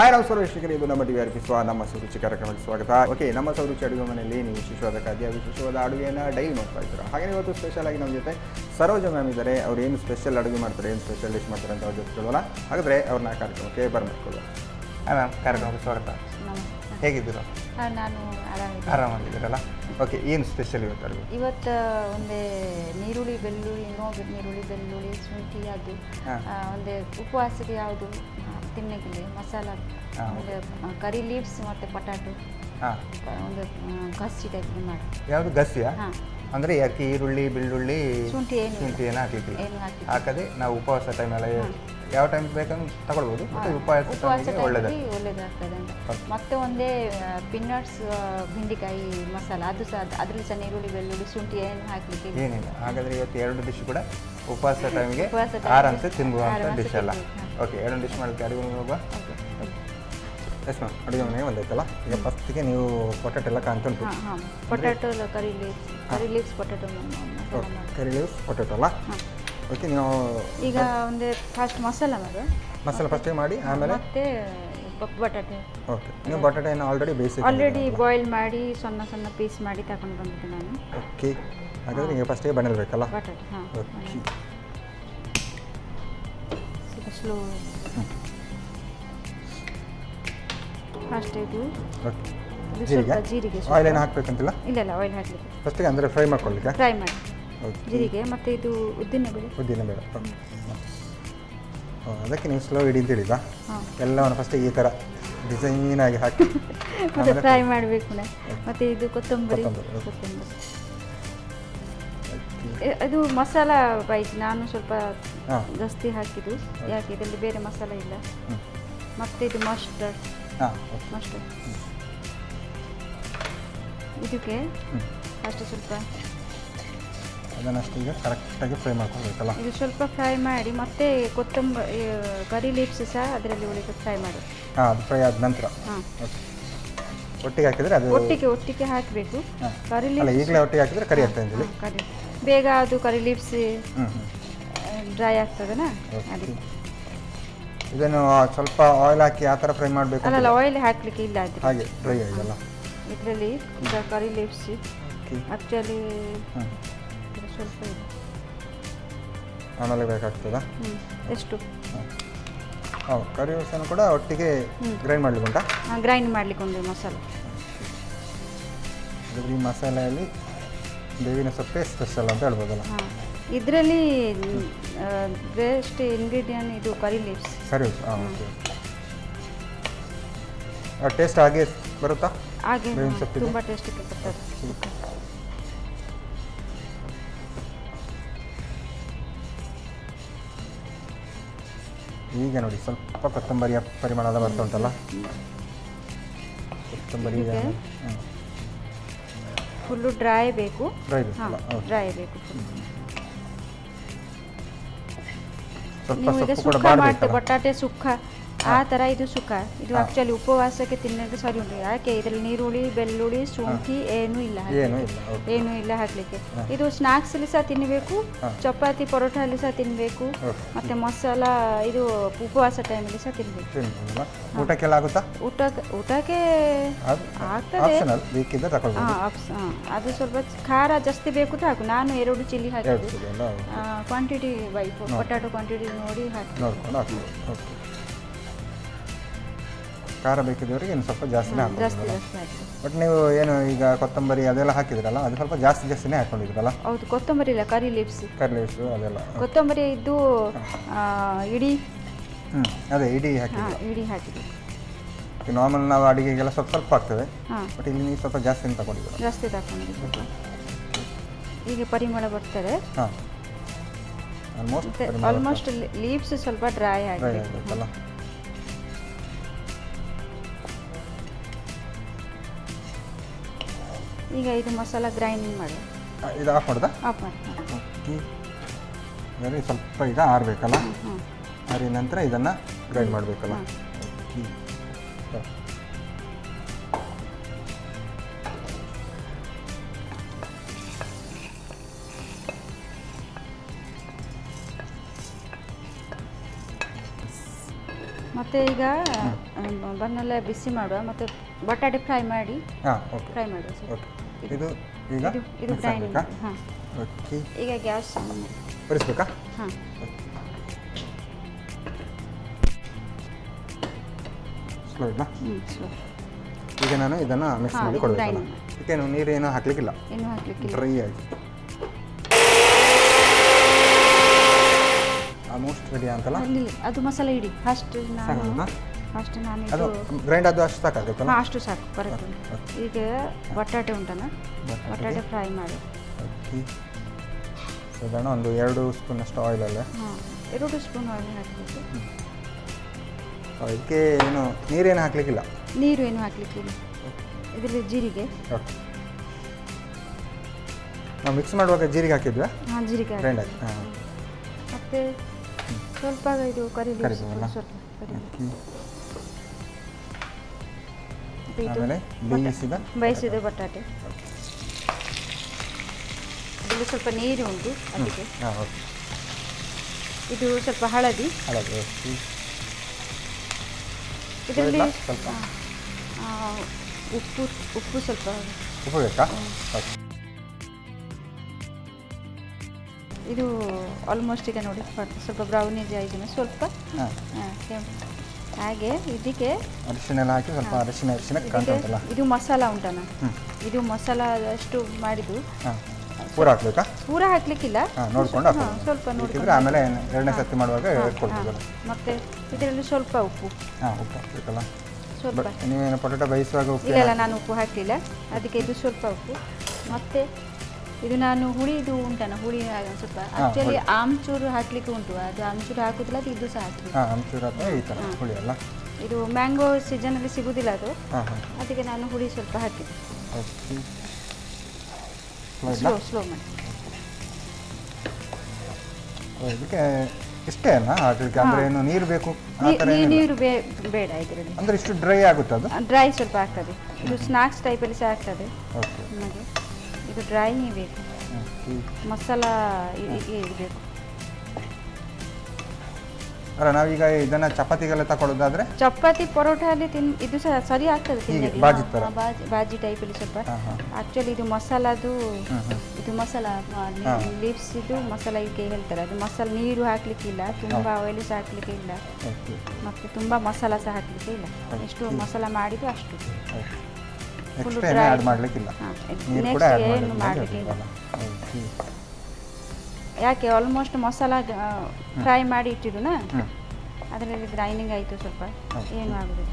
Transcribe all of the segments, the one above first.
Hi ನಮಸ್ಕಾರ ವೀಕ್ಷಕರೇ, ಇದು ನಮ್ಮ ಟಿವಿ ಅರ್ಪಿಸುವ ನಮ್ಮ ಸುರುಚಿ ಕಾರ್ಯಕ್ರಮಕ್ಕೆ ಸ್ವಾಗತ. ಓಕೆ, ನಮ್ಮ ಸುರುಚಿ ಅಡುಗೆ ಮನೆಯಲ್ಲಿ ನೀವು ವಿಶೇಷವಾದ ಖಾದ್ಯ, ವಿಶೇಷವಾದ ಅಡುಗೆಯನ್ನು ಡೈಲಿ ನೋಡ್ತಾ ಇದ್ದೀರಾ. ಹಾಗೆ ಇವತ್ತು ಸ್ಪೆಷಲ್ ಆಗಿ ನಮ್ಮ ಜೊತೆ ಸರೋಜ ಮ್ಯಾಮ್ ಇದ್ದಾರೆ. ಅವ್ರು ಏನು ಸ್ಪೆಷಲ್ ಅಡುಗೆ ಮಾಡ್ತಾರೆ, ಏನು ಸ್ಪೆಷಲ್ ಡಿಶ್ ಮಾಡ್ತಾರೆ ಅಂತ ಅವ್ರ ಜೊತೆ ಕೇಳೋಣ. ಹಾಗಾದರೆ ಅವ್ರನ್ನ ಕಾರ್ಯಕ್ರಮಕ್ಕೆ ಬರ್ಮಾಡ್ಕೊಳ್ಳೋಣ. ಹಾಯ್ ಮ್ಯಾಮ್, ಕಾರ್ಯಕ್ರಮಕ್ಕೆ ಸ್ವಾಗತ. ಹೇಗಿದ್ದೀರಾ? ನಾನು ಆರಾಮಾಗಿದ್ದೀರಲ್ಲ? ಓಕೆ, ಏನು ಸ್ಪೆಷಲ್ ಇವತ್ತು ಅಡುಗೆ? ಇವತ್ತು ಒಂದೇ ನೀರುಳ್ಳಿ ಬೆಳ್ಳುಳ್ಳಿ ನೀರುಳ್ಳಿ ಬೆಳ್ಳುಳ್ಳಿ ಶುಂಠಿ ಅದು ಒಂದೇ ಉಪವಾಸಕ್ಕೆ ಯಾವುದು ತಿನ್ನಕ್ಕೆ ಮಸಾಲ, ಒಂದು ಕರಿ ಲೀವ್ಸ್ ಮತ್ತು ಪಟಾಟೊ, ಒಂದು ಗಸಿ ಟೈಪ್ ಮಾಡಿ. ಯಾವುದು ಗಸಿಯಾ? ಅಂದರೆ ಯಾಕೆ ಈರುಳ್ಳಿ ಬೆಳ್ಳುಳ್ಳಿ ಶುಂಠಿ ಏನು ಹಾಕಲಿಕ್ಕಿಲ್ಲ, ಹಾಕದೆ ನಾವು ಉಪವಾಸ ಟೈಮೆಲ್ಲ ಯಾವ ಟೈಮ್ ಬೇಕಂದ್ರೆ ತಗೊಳ್ಬೋದು. ಉಪವಾಸ ಒಳ್ಳೇದಾಗ್ತದೆ ಅಂತ. ಮತ್ತೆ ಒಂದೇ ಪಿನ್ನಟ್ಸ್ ಬೆಂಡೆಕಾಯಿ ಮಸಾಲ, ಅದು ಸಹ ಅದರಲ್ಲಿ ಸಹ ನೀರುಳ್ಳಿ ಬೆಳ್ಳುಳ್ಳಿ ಶುಂಠಿ ಏನು ಹಾಕಲಿಕ್ಕೆ ಏನಿಲ್ಲ. ಹಾಗಾದರೆ ಇವತ್ತು ಎರಡು ಡಿಶ್ ಕೂಡ ಉಪವಾಸ ಟೈಮಿಗೆ ಆರಾಮ್ಸೆ ತಿನ್ನುವಂಥ ಡಿಶ್ ಅಲ್ಲ. ಓಕೆ, ಎರಡು ಡಿಶ್ ಮಾಡಲಿಕ್ಕೆ ಅಡುಗೆ ಮನೆ ಹೋಗುವ. ಎಸ್ ಮ್ಯಾಮ್, ಅಡುಗೆ ಮನೆ ಒಂದೈತಲ್ಲ. ಈಗ ಫಸ್ಟಿಗೆ ನೀವು ಪೊಟ್ಯಾಟೊ ಎಲ್ಲ ಕಾಣ್ತುಂಟು. Potato, curry leaves potato, curry leaves potato ಅಲ್ಲ. ಓಕೆ, ನೀವು ಈಗ ಒಂದೇ ಫಸ್ಟ್ ಮಸಾಲ ಫಸ್ಟಿಗೆ ಮಾಡಿ ಆಮೇಲೆ ಮತ್ತೆ ಬಟಾಟೆ. ಓಕೆ, ನೀವು ಬಟಾಟೆಯನ್ನು ಆಲ್ರೆಡಿ ಬಾಯ್ಲ್ ಮಾಡಿ ಸಣ್ಣ ಸಣ್ಣ ಪೀಸ್ ಮಾಡಿ ತಗೊಂಡು ಬಂದಿದ್ದೆ ನಾನು. ಓಕೆ, ಹಾಗಾದರೆ ನೀವು ಫಸ್ಟಿಗೆ ಬಣಲ್ಬೇಕಲ್ಲ ಬಟಾಟೆ. ಹಾಂ, ಓಕೆ. ಸ್ಲೋ ಫಸ್ಟ್ ಇದು ಜೀರಿಗೆ. ಆಯಿಲ್ ಏನು ಹಾಕಬೇಕಂತಿಲ್ಲ? ಇಲ್ಲ, ಆಯಿಲ್ ಹಾಕಲಿಕ್ಕೆ ಫಸ್ಟಿಗೆ ಅಂದರೆ ಫ್ರೈ ಮಾಡ್ಕೊಳ್ಳಿಕ್ಕೆ ಫ್ರೈ ಮಾಡಿ ಜೀರಿಗೆ. ಮತ್ತು ಇದು ಉದ್ದಿನಬೇಳೆ. ಅದಕ್ಕೆ ನೀವು ಸ್ಲೋ ಇಡಿ ಅಂತ ಹೇಳಿದ ಎಲ್ಲವನ್ನು ಫಸ್ಟಿಗೆ ಈ ಥರ ಡಿಸೈನ್ ಆಗಿ ಹಾಕಿ ಮತ್ತೆ ಫ್ರೈ ಮಾಡಬೇಕು. ಮತ್ತು ಇದು ಕೊತ್ತಂಬರಿ. ಅದು ಮಸಾಲ ಬೈಸ್ ನಾನು ಸ್ವಲ್ಪ ಜಾಸ್ತಿ ಹಾಕಿದ್ದು, ಯಾಕೆ ಇದರಲ್ಲಿ ಬೇರೆ ಮಸಾಲ ಇಲ್ಲ. ಮತ್ತು ಇದು ಮಸ್ಟರ್ಡ್ ಇದಕ್ಕೆ ಅಷ್ಟು ಸ್ವಲ್ಪ ಅದನ್ನಷ್ಟು ಈಗ ಕರೆಕ್ಟಾಗಿ ಫ್ರೈ ಮಾಡ್ಕೊಳ್ಬೇಕಲ್ಲ. ಇದು ಸ್ವಲ್ಪ ಫ್ರೈ ಮಾಡಿ ಮತ್ತೆ ಕೊತ್ತಂಬರಿ ಕರಿ ಲೀವ್ಸ್ ಸಹ ಅದರಲ್ಲಿ ಉಳಿದು ಫ್ರೈ ಮಾಡಿ. ಅದು ಫ್ರೈ ಆದ ನಂತರ ಒಟ್ಟಿಗೆ ಹಾಕಿದರೆ ಅದು ಒಟ್ಟಿಗೆ ಹಾಕಬೇಕು. ಕರಿ ಲೀವ್ಸ್ ಈಗಲೇ ಒಟ್ಟಿಗೆ ಹಾಕಿದರೆ ಕರಿ ಆಗ್ತದೆ ಅಂತೇಳಿ ಕರಿ ಬೇಗ ಅದು ಕರಿ ಲೀವ್ಸ್ ಡ್ರೈ ಆಗ್ತದನಾ. ಅದಕ್ಕೆ ಇದನ್ನು ಸ್ವಲ್ಪ ಆಯಿಲ್ ಹಾಕಿ ಆ ಥರ ಫ್ರೈ ಮಾಡಬೇಕು. ಅಲ್ಲ, ಆಯಿಲ್ ಹಾಕಲಿಕ್ಕೆ ಇಲ್ಲ, ಅದು ಹಾಗೆ ಡ್ರೈ ಆಗಿಲ್ಲ. ಇದರಲ್ಲಿ ಕರಿ ಲೀವ್ಸ್ ಆ್ಯಕ್ಚುಲಿ ಸ್ವಲ್ಪ ಇದೆ, ಆಮೇಲೆ ಬೇಕಾಗ್ತದಾ? ಎಷ್ಟು? ಕರಿ ಲೀವ್ಸನ್ನು ಕೂಡ ಒಟ್ಟಿಗೆ ಗ್ರೈಂಡ್ ಮಾಡಲಿಕ್ಕೆ ಉಂಟಾ? ಗ್ರೈಂಡ್ ಮಾಡಲಿಕ್ಕೆ ಒಂದು ಮಸಾಲ. ಈ ಮಸಾಲೆಯಲ್ಲಿ ಬೇವಿನ ಸೊಪ್ಪೆ ಸ್ಪೆಷಲ್ ಅಂತ ಹೇಳ್ಬೋದಲ್ಲ. ಇದರಲ್ಲಿ ಬೆಸ್ಟ್ ಇಂಗ್ರೀಡಿಯಂಟ್ ಇದು ಕರಿ ಲೀವ್ಸ್. ಓಕೆ, ಟೇಸ್ಟ್ ಹಾಗೆ ಬರುತ್ತಾ? ಹಾಗೆ ತುಂಬ ಟೇಸ್ಟ್ ಬರ್ತದೆ. ಈಗ ನೋಡಿ ಸ್ವಲ್ಪ ಕೊತ್ತಂಬರಿಯ ಪರಿಮಾಣದ ಬರ್ತಾ ಉಂಟಲ್ಲ. ಕೊತ್ತಂಬರಿ ಫುಲ್ಲು ಡ್ರೈ ಬೇಕು. ಡ್ರೈ ಬೇಕು. ನೀವು ಈಗ ಸುಕ್ಕ ಮಾಡ್ತೇವೆ, ಬಟಾಟೆ ಸುಕ್ಕ ಆ ಥರ. ಇದು ಸುಕ್ಕ, ಇದು ಆ್ಯಕ್ಚುಲಿ ಉಪವಾಸಕ್ಕೆ ತಿನ್ನೋಕ್ಕೆ ಸರಿ ಉಂಟು. ಯಾಕೆ ಇದರಲ್ಲಿ ನೀರುಳ್ಳಿ ಬೆಳ್ಳುಳ್ಳಿ ಶುಂಠಿ ಏನೂ ಇಲ್ಲ ಹಾಕಲಿಕ್ಕೆ. ಇದು ಸ್ನ್ಯಾಕ್ಸಲ್ಲಿ ಸಹ ತಿನ್ನಬೇಕು, ಚಪಾತಿ ಪರೋಟಲ್ಲಿ ಸಹ ತಿನ್ನಬೇಕು, ಮತ್ತು ಮಸಾಲ ಇದು ಉಪವಾಸ ಟೈಮಲ್ಲಿ ಸಹ ತಿನ್ನಬೇಕು. ಊಟಕ್ಕೆಲ್ಲ ಆಗುತ್ತಾ? ಊಟಕ್ಕೆ ಆಗ್ತದೆ. ಅದು ಸ್ವಲ್ಪ ಖಾರ ಜಾಸ್ತಿ ಬೇಕು ಹಾಕು. ನಾನು 2 ಚಿಲ್ಲಿ ಹಾಕಿದ್ದು, ಕ್ವಾಂಟಿಟಿ ಪೊಟ್ಯಾಟೊ ಕ್ವಾಂಟಿಟಿ ನೋಡಿ ಹಾಕಿ. ಖಾರ ಬೇಕಿದ್ದವರಿಗೆ ಇನ್ನು ಸ್ವಲ್ಪ ಜಾಸ್ತಿನೇ ಹಾಕ್ಬೋದು. ಬಟ್ ನೀವು ಏನು ಈಗ ಕೊತ್ತಂಬರಿ ಅದೆಲ್ಲ ಹಾಕಿದ್ರಲ್ಲ, ಅದು ಸ್ವಲ್ಪ ಜಾಸ್ತಿನೇ ಹಾಕ್ಕೊಂಡಿದ್ರಲ್ಲ? ಹೌದು, ಕೊತ್ತಂಬರಿ ಇಲ್ಲ, ಕರಿ ಲೀವ್ಸ್ ಅದೆಲ್ಲ. ಕೊತ್ತಂಬರಿ ಇದ್ದು ಇಡೀ ಅದೇ ಇಡೀ ಹಾಕಿದ್ವಿ. ನಾರ್ಮಲ್ ನಾವು ಅಡುಗೆಗೆಲ್ಲ ಸ್ವಲ್ಪ ಆಗ್ತದೆ, ಬಟ್ ಇಲ್ಲಿ ನೀವು ಸ್ವಲ್ಪ ಜಾಸ್ತಿ ತಗೊಂಡಿದ್ದೀರ. ಈಗ ಪರಿಮಳ ಬರ್ತದೆ. ಆಲ್ಮೋಸ್ಟ್ ಲೀವ್ಸ್ ಸ್ವಲ್ಪ ಡ್ರೈ ಆಗಿರುತ್ತಲ್ಲ. ಈಗ ಇದು ಮಸಾಲ ಗ್ರೈಂಡಿಂಗ್ ಮಾಡಿ ಇದು ಆಫ್ ಮಾಡೋದಾ? ಆಫ್ ಮಾಡಿ. ಓಕೆ, ಸ್ವಲ್ಪ ಈಗ ಆರಬೇಕಲ್ಲ. ಆರಿದ ನಂತರ ಇದನ್ನು ಗ್ರೈಂಡ್ ಮಾಡಬೇಕಲ್ಲ. ಮತ್ತು ಈಗ ಬನ್ನೆಲ್ಲ ಬಿಸಿ ಮಾಡುವ ಮತ್ತು ಬಟಾಟೆ ಫ್ರೈ ಮಾಡಿ ಓಕೆ ಫ್ರೈ ಮಾಡುವ ಸರ್. ಓಕೆ ಇದು ಈಗ ಇದು ಗ್ರೈಂಡ್ ಹಾಂ. ಓಕೆ ಈಗ ಗ್ಯಾಸ್ ಬರಿಸ್ಬೇಕಾ? ಹಾಂ. ಸ್ಲೋ ಇಲ್ಲ. ಸ್ಲೋ. ಈಗ ನಾನು ಇದನ್ನು ಮಿಕ್ಸ್ ಮಾಡಿ ಕೊಡಬೇಕಲ್ಲ. ಇದಕ್ಕೇನು ನೀರೇನು ಹಾಕ್ಲಿಕ್ಕಿಲ್ಲ, ಏನು ಹಾಕ್ಲಿಕ್ಕಿಲ್ಲ, ಡ್ರೈ ಆಗಿ ಆಲ್ಮೋಸ್ಟ್ ರೆಡಿ ಅಂತಲ್ಲ. ಅದು ಮಸಾಲೆ ಇಡಿ ಫಸ್ಟ್ ನಾನು ಅದು ಗ್ರೈಂಡ್ ಅದು ಅಷ್ಟು ಸಾಕಾಗುತ್ತಲ್ಲ? ಅಷ್ಟು ಸಾಕು ಕರೆಕ್ಟ್. ಈಗ ಬಟಾಟೆ ಉಂಟಲ್ಲ, ಬಟಾಟೆ ಫ್ರೈ ಮಾಡಿ. ಓಕೆ, ಸಾಧಾರಣ ಒಂದು 2 ಸ್ಪೂನಷ್ಟು ಆಯಿಲಲ್ಲೇ. ಹಾಂ, 2 ಸ್ಪೂನ್ ಆಯಿಲ್ ಹಾಕಬೇಕು. ಇದಕ್ಕೆ ಏನು ನೀರೇನು ಹಾಕ್ಲಿಕ್ಕಿಲ್ಲ? ನೀರು ಏನು ಹಾಕ್ಲಿಕ್ಕಿಲ್ಲ. ಇದರಲ್ಲಿ ಜೀರಿಗೆ. ಓಕೆ, ನಾವು ಮಿಕ್ಸ್ ಮಾಡುವಾಗ ಜೀರಿಗೆ ಹಾಕಿದ್ವಿ. ಹಾಂ, ಜೀರಿಗೆ ಗ್ರೈಂಡ್ ಆಗಿ. ಹಾಂ, ಮತ್ತು ಸ್ವಲ್ಪ ಇದು ಕರಿಬೇವು ಸ್ವಲ್ಪ ಆಮೇಲೆ ಬೇಯಿಸಿದ ಬಟಾಟೆ. ಇದರಲ್ಲಿ ಸ್ವಲ್ಪ ನೀರು ಉಂಟು ಅದಕ್ಕೆ. ಇದು ಸ್ವಲ್ಪ ಹಳದಿ. ಇದರಲ್ಲಿ ಉಪ್ಪು ಸ್ವಲ್ಪ. ಉಪ್ಪು ಬೇಕಾ? ಇದು ಆಲ್ಮೋಸ್ಟ್ ಈಗ ನೋಡಿ ಸ್ವಲ್ಪ ಬ್ರೌನೇಜ್ ಆಗಿದೆ ಸ್ವಲ್ಪ. ಹಾಗೆ ಇದಕ್ಕೆ ಅರಿಶಿನ ಎಲ್ಲ ಹಾಕಿ ಸ್ವಲ್ಪ ಅರಿಶಿನ ಕಾಣ್ತಲ್ಲ. ಇದು ಮಸಾಲ ಉಂಟಲ್ಲ, ಇದು ಮಸಾಲ ಅಷ್ಟು ಮಾಡಿದ್ದು ಪೂರ ಹಾಕ್ಬೇಕಾ? ಪೂರ ಹಾಕ್ಲಿಕ್ಕಿಲ್ಲ, ನೋಡ್ಕೊಂಡು ಸ್ವಲ್ಪ ನೋಡಿದ್ರೆ ಆಮೇಲೆ 2ನೇ ಸರ್ತಿ ಮಾಡುವಾಗ ಹೇಳ್ಕೊಡ್ತೀವಲ್ಲ. ಮತ್ತೆ ಇದರಲ್ಲಿ ಸ್ವಲ್ಪ ಉಪ್ಪು. ಉಪ್ಪು ಹಾಕ್ಬೇಕಲ್ಲ ಸ್ವಲ್ಪ. ನೀವೇನು ಪೊಟಾಟೊ ಬೇಯಿಸುವಾಗ ಉಪ್ಪು? ಇಲ್ಲ, ನಾನು ಉಪ್ಪು ಹಾಕಲಿಲ್ಲ ಅದಕ್ಕೆ. ಇದು ಸ್ವಲ್ಪ ಉಪ್ಪು. ಮತ್ತೆ ಇದು ನಾನು ಹುಳಿ ಇದು ಉಂಟನ ಹುಳಿ ಸ್ವಲ್ಪ ಆಕ್ಚುಲಿ ಆಮ್ಚೂರು ಹಾಕ್ಲಿಕ್ಕೆ ಉಂಟು. ಅದು ಆಮ್ಚೂರು ಹಾಕುದಿಲ್ಲ, ಅದು ಇದು ಸಹ ಹಾಕ್ಲಿಕ್ಕೆ. ಆಮ್ಚೂರು ಅಥವಾ ಈ ಥರ ಹುಳಿ ಅಲ್ಲ? ಇದು ಮ್ಯಾಂಗೋ ಸೀಸನಲ್ಲಿ ಸಿಗುದಿಲ್ಲ ಅದು, ಅದಕ್ಕೆ ನಾನು ಹುಳಿ ಸ್ವಲ್ಪ ಹಾಕಿದ್ದೆ. ಸ್ಲೋ ಮಾಡಿ. ಇದಕ್ಕೆ ಇಷ್ಟೇ ಅಲ್ಲ ಹಾಕ್ಲಿಕ್ಕೆ? ಅಂದರೆ ಏನು ನೀರು ಬೇಕು? ನೀರು ಬೇಡ ಇದರಲ್ಲಿ. ಅಂದರೆ ಇಷ್ಟು ಡ್ರೈ ಆಗುತ್ತೆ? ಅದು ಡ್ರೈ ಸ್ವಲ್ಪ ಆಗ್ತದೆ. ಇದು ಸ್ನಾಕ್ಸ್ ಟೈಪಲ್ಲಿ ಸಹ ಆಗ್ತದೆ ಓಕೆ. ನಮಗೆ ಇದು ಡ್ರೈ ಬೇಕು, ಮಸಾಲ ಬೇಕು. ಅಲ್ಲ, ನಾವೀಗ ಇದನ್ನು ಚಪಾತಿಗೆಲ್ಲ ತಗೊಳ್ಳೋದಾದ್ರೆ? ಚಪಾತಿ ಪರೋಟ ಅಲ್ಲಿ ಇದು ಸಹ ಸರಿ ಆಗ್ತದೆ ತಿನ್ನಲಿಕ್ಕೆ. ಬಾಜಿ ಟೈಪಲ್ಲಿ ಸ್ವಲ್ಪ. ಆ್ಯಕ್ಚುಲಿ ಇದು ಮಸಾಲದು, ಇದು ಮಸಾಲ ಲೀವ್ಸ್ ಇದು ಮಸಾಲ ಇದಕ್ಕೆ ಹೇಳ್ತಾರೆ. ಅದು ಮಸಾಲ ನೀರು ಹಾಕ್ಲಿಕ್ಕಿಲ್ಲ, ತುಂಬ ಆಯಿಲ್ ಸಹ ಹಾಕ್ಲಿಕ್ಕೆ ಇಲ್ಲ, ಮತ್ತು ತುಂಬ ಮಸಾಲ ಸಹ ಹಾಕ್ಲಿಕ್ಕೆ ಇಲ್ಲ. ಎಷ್ಟು ಮಸಾಲ ಮಾಡಿದ್ದು ಅಷ್ಟು. ಆ್ಯಡ್ ಮಾಡಲಿಕ್ಕಿಲ್ಲ, ಏನು ಮಾಡಲಿಕ್ಕಿಲ್ಲ. ಯಾಕೆ ಆಲ್ಮೋಸ್ಟ್ ಮಸಾಲ ಫ್ರೈ ಮಾಡಿ ಇಟ್ಟಿದ್ದು ಅದರಲ್ಲಿ ಗ್ರೈಂಡಿಂಗ್ ಆಯಿತು ಸ್ವಲ್ಪ, ಏನು ಆಗೋದಿಲ್ಲ.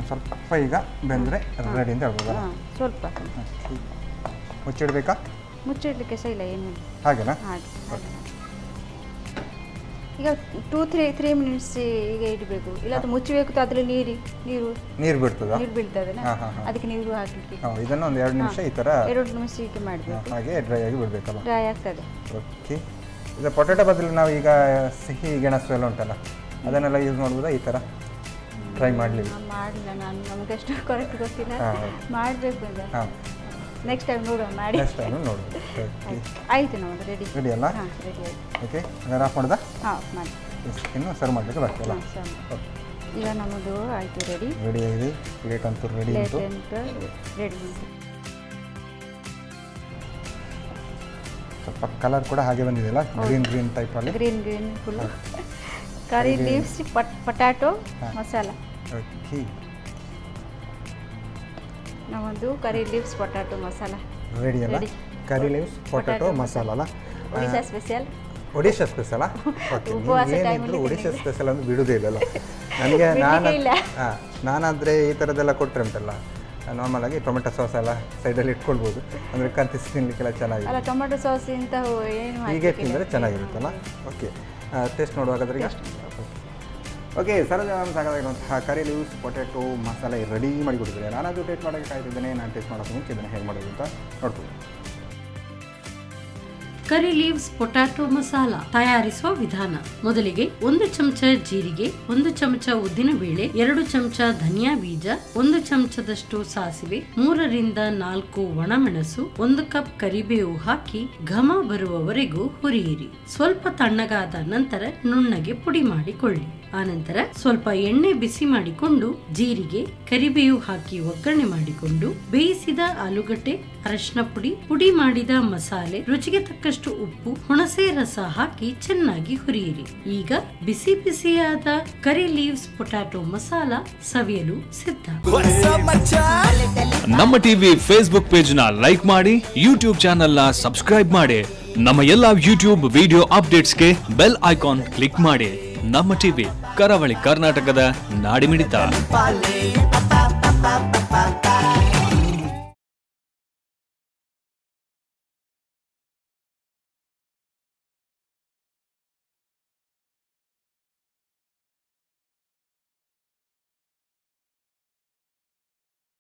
ಸ್ವಲ್ಪ ಈಗ ಬೆಂದರೆ ರೆಡಿ ಅಂತ ಹೇಳ್ಬೋದಲ್ಲ? ಸ್ವಲ್ಪ ಮುಚ್ಚಿಡ್ಬೇಕಾ? ಮುಚ್ಚಿಡ್ಲಿಕ್ಕೆ ಸಹ ಇಲ್ಲ, ಏನು ಹಾಗೆನಾ? ಹಾಗೆ ಈಗ 2-3 ಮಿನಿಟ್ಸ್ ಈಗ ಇಡಬೇಕು. ಇಲ್ಲ ಅದು ಮುಚ್ಚಬೇಕು, ಅದರಲ್ಲಿ ನೀರು ಬಿಡ್ತದೆ. ನೀರು ಬೀಳ್ತದೆ, ಅದಕ್ಕೆ ನೀರು ಹಾಕಲಿಕ್ಕೆ. ಇದನ್ನು ಒಂದು 2 ನಿಮಿಷ ಈ ಥರ 2 ನಿಮಿಷ ಹೀಗೆ ಮಾಡಬೇಕು, ಹಾಗೆ ಡ್ರೈ ಆಗಿ ಬಿಡಬೇಕಲ್ಲ? ಡ್ರೈ ಆಗ್ತದೆ. ಓಕೆ. ಇದು ಪೊಟೆಟೊ ಬದಲು ನಾವು ಈಗ ಸಿಹಿ ಗೆಣಸು ಎಲ್ಲ ಉಂಟಲ್ಲ, ಅದನ್ನೆಲ್ಲ ಯೂಸ್ ಮಾಡ್ಬೋದಾ? ಈ ಥರ ಟ್ರೈ ಮಾಡಲಿಲ್ಲ ನಾನು, ನಮಗಷ್ಟು ಕರೆಕ್ಟ್ ಗೊತ್ತಿಲ್ಲ, ಮಾಡಬೇಕು ಈಗ. ನೆಕ್ಸ್ಟ್ ಟೈಮ್ ನೋಡುವ, ಮಾಡಿ. ನೆಕ್ಸ್ಟ್ ಟೈಮ್ ನೋಡುವ. ಆಯಿತು, ನಮ್ಮದು ರೆಡಿ ಅಲ್ಲ? ಹಾಂ, ರೆಡಿ ಆಯಿತು. ಓಕೆ, ಅದನ್ನು ಆಫ್ ಮಾಡ್ದಾ? ಹಾಂ, ಮಾಡಿ. ಇನ್ನು ಸರ್ವ್ ಮಾಡಲಿಕ್ಕೆ ಬರ್ತಲ್ಲ? ಈಗ ನಮ್ಮದು ಆಯಿತು, ರೆಡಿ ಆಗಿದೆ. ಪ್ಲೇಟ್ ಅಂತೂ ರೆಡಿ ಉಂಟು. ರೆಡಿ ಉಂಟು. ಸ್ವಲ್ಪ ಕಲರ್ ಕೂಡ ಹಾಗೆ ಬಂದಿದೆಯಲ್ಲ, ಗ್ರೀನ್ ಟೈಪಲ್ಲಿ. Green full curry leaves potato masala. Okay, ನಾವೊಂದು curry leaves potato masala ready ಅಲ್ಲ? ಕರಿ ಲೀವ್ಸ್ ಪೊಟ್ಯಾಟೊ ಮಸಾಲ ಅಲ್ಲ? ಒಡಿಶಾ ಸ್ಪೆಷಲ್. ಒಡಿಶಾ ಸ್ಪೆಷಲಾ? ಏನಿದ್ರು ಒಡಿಶಾ ಸ್ಪೆಷಲ್ ಅಂದ್ರೆ ಬಿಡುವುದೇ ಇಲ್ಲಲ್ಲ ನನಗೆ. ನಾನಾದರೆ ಈ ಥರದ್ದೆಲ್ಲ ಕೊಟ್ಟರೆ ಉಂಟಲ್ಲ, ನಾರ್ಮಲಾಗಿ ಟೊಮೆಟೊ ಸಾಸ್ ಎಲ್ಲ ಸೈಡಲ್ಲಿ ಇಟ್ಕೊಳ್ಬೋದು, ಅಂದರೆ ಕತ್ತಿಸಿ ತಿನ್ನಲಿಕ್ಕೆಲ್ಲ ಚೆನ್ನಾಗಿದೆ. ಟೊಮೆಟೊ ಸಾಸ್ ಇಂಥ ಏನು ಹೀಗೆ ತಿಂದರೆ ಚೆನ್ನಾಗಿರುತ್ತಲ್ಲ? ಓಕೆ, ಟೇಸ್ಟ್ ನೋಡುವಾಗಾದ್ರೆ ಈಗ. ಓಕೆ, ಸರೋಜ ಮ್ಯಾಮ್ ಸಾಕಾಗಿರುವಂತಹ curry leaves potato masala ready ಮಾಡಿ ಕೊಡ್ತಿದ್ದಾರೆ. ನಾನು ಅದು ಟೇಸ್ಟ್ ಮಾಡೋಕ್ಕೆ ಕಾಯ್ತಿದ್ದೇನೆ. ನಾನು ಟೇಸ್ಟ್ ಮಾಡೋಕ್ಕೆ ಮುಂಚೆ ಇದನ್ನು ಹೇಗೆ ಮಾಡೋದು ಅಂತ ನೋಡ್ತೀನಿ. ಕರಿ ಲೀವ್ಸ್ ಪೊಟ್ಯಾಟೊ ಮಸಾಲ ತಯಾರಿಸುವ ವಿಧಾನ. ಮೊದಲಿಗೆ 1 ಚಮಚ ಜೀರಿಗೆ, 1 ಚಮಚ ಉದ್ದಿನಬೇಳೆ, 2 ಚಮಚ ಧನಿಯಾ ಬೀಜ, 1 ಚಮಚದಷ್ಟು ಸಾಸಿವೆ, 3 ರಿಂದ 4 ಒಣಮೆಣಸು, 1 ಕಪ್ ಕರಿಬೇವು ಹಾಕಿ ಘಮ ಬರುವವರೆಗೂ ಹುರಿಯಿರಿ. ಸ್ವಲ್ಪ ತಣ್ಣಗಾದ ನಂತರ ನುಣ್ಣಗೆ ಪುಡಿ ಮಾಡಿಕೊಳ್ಳಿ. ಆನಂತರ ಸ್ವಲ್ಪ ಎಣ್ಣೆ ಬಿಸಿ ಮಾಡಿಕೊಂಡು ಜೀರಿಗೆ ಕರಿಬೇವು ಹಾಕಿ ಒಗ್ಗರಣೆ ಮಾಡಿಕೊಂಡು ಬೇಯಿಸಿದ ಆಲೂಗಡ್ಡೆ, ಅರಶಿನ ಪುಡಿ ಮಾಡಿದ ಮಸಾಲೆ, ರುಚಿಗೆ ತಕ್ಕಷ್ಟು ಉಪ್ಪು, ಹುಣಸೆ ರಸ ಹಾಕಿ ಚೆನ್ನಾಗಿ ಹುರಿಯಿರಿ. ಈಗ ಬಿಸಿ ಬಿಸಿಯಾದ ಕರಿ ಲೀವ್ಸ್ ಪೊಟ್ಯಾಟೊ ಮಸಾಲ ಸವಿಯಲು ಸಿದ್ಧ. ನಮ್ಮ ಟಿವಿ ಫೇಸ್ಬುಕ್ ಪೇಜ್ ನ ಲೈಕ್ ಮಾಡಿ, ಯೂಟ್ಯೂಬ್ ಚಾನೆಲ್ ನ ಸಬ್ಸ್ಕ್ರೈಬ್ ಮಾಡಿ. ನಮ್ಮ ಎಲ್ಲಾ ಯೂಟ್ಯೂಬ್ ವಿಡಿಯೋ ಅಪ್ಡೇಟ್ಸ್ಗೆ ಬೆಲ್ ಐಕಾನ್ ಕ್ಲಿಕ್ ಮಾಡಿ. ನಮ್ಮ ಟಿವಿ, ಕರಾವಳಿ ಕರ್ನಾಟಕದ ನಾಡಿಮಿಡಿತ.